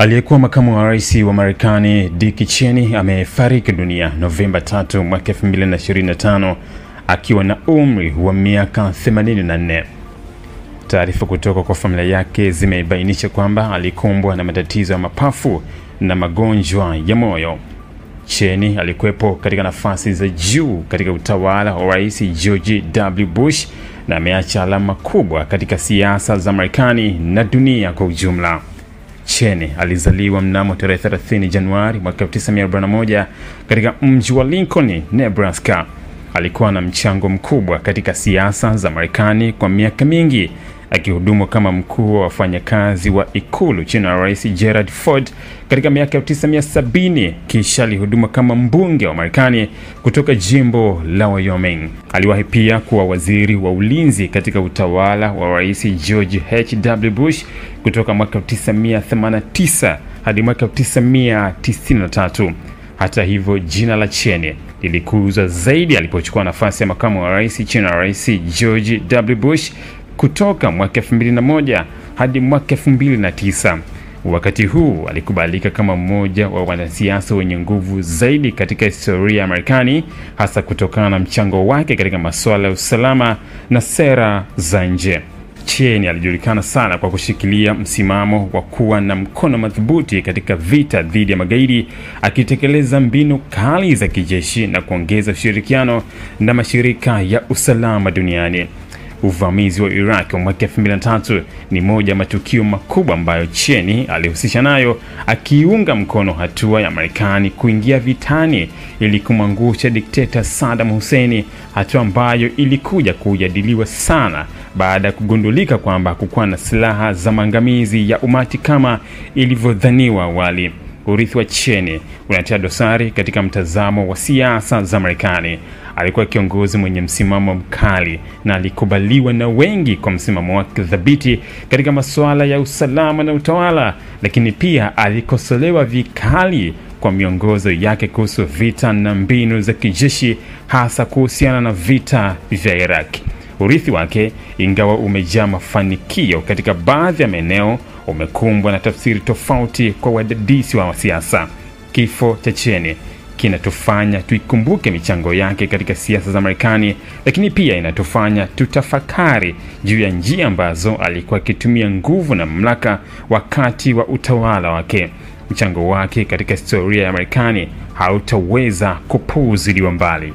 Aliyekuwa makamu wa rais wa Marekani Dick Cheney amefariki dunia Novemba 3 mwaka 2025 akiwa na umri wa miaka 84. Taarifa kutoka kwa familia yake zimebainisha kwamba alikumbwa na matatizo ya mapafu na magonjwa ya moyo. Cheney alikuwepo katika nafasi za juu katika utawala wa Rais George W. Bush na ameacha alama kubwa katika siasa za Marekani na dunia kwa ujumla. Cheney alizaliwa mnamo tarehe 30 Januari mwaka 1941 katika mji wa Lincoln, Nebraska. Alikuwa na mchango mkubwa katika siasa za Marekani kwa miaka mingi, akihudumu kama mkuu wa wafanyakazi wa ikulu chini ya Rais Gerald Ford katika miaka 1970. Kisha alihudumu kama mbunge wa Marekani kutoka jimbo la Wyoming. Aliwahi pia kuwa waziri wa ulinzi katika utawala wa Rais George H.W. Bush kutoka mwaka 1989 hadi mwaka 1993. Hata hivyo, jina la Cheney lilikuzwa zaidi alipochukua nafasi ya makamu wa rais chini ya Rais George W. Bush kutoka mwaka 2001 hadi mwaka 2009. Wakati huu alikubalika kama mmoja wa wanasiasa wenye nguvu zaidi katika historia ya Marekani, hasa kutokana na mchango wake katika masuala ya usalama na sera za nje. Cheney alijulikana sana kwa kushikilia msimamo wa kuwa na mkono madhubuti katika vita dhidi ya magaidi, akitekeleza mbinu kali za kijeshi na kuongeza ushirikiano na mashirika ya usalama duniani. Uvamizi wa Iraq wa mwaka 2003 ni moja matukio makubwa ambayo Cheney alihusisha nayo, akiunga mkono hatua ya Marekani kuingia vitani ili kumwangusha dikteta Saddam Hussein, hatua ambayo ilikuja kujadiliwa sana baada ya kugundulika kwamba hakukuwa na silaha za maangamizi ya umati kama ilivyodhaniwa awali. Urithi wa Cheney unatia dosari katika mtazamo wa siasa za Marekani. Alikuwa kiongozi mwenye msimamo mkali na alikubaliwa na wengi kwa msimamo wake thabiti katika masuala ya usalama na utawala, lakini pia alikosolewa vikali kwa miongozo yake kuhusu vita na mbinu za kijeshi, hasa kuhusiana na vita vya Iraq. Urithi wake, ingawa umejaa mafanikio katika baadhi ya maeneo, umekumbwa na tafsiri tofauti kwa wadadisi wa siasa. Kifo cha Cheney kinatufanya tuikumbuke michango yake katika siasa za Marekani, lakini pia inatufanya tutafakari juu ya njia ambazo alikuwa akitumia nguvu na mamlaka wakati wa utawala wake. Mchango wake katika historia ya Marekani hautaweza kupuuziliwa mbali.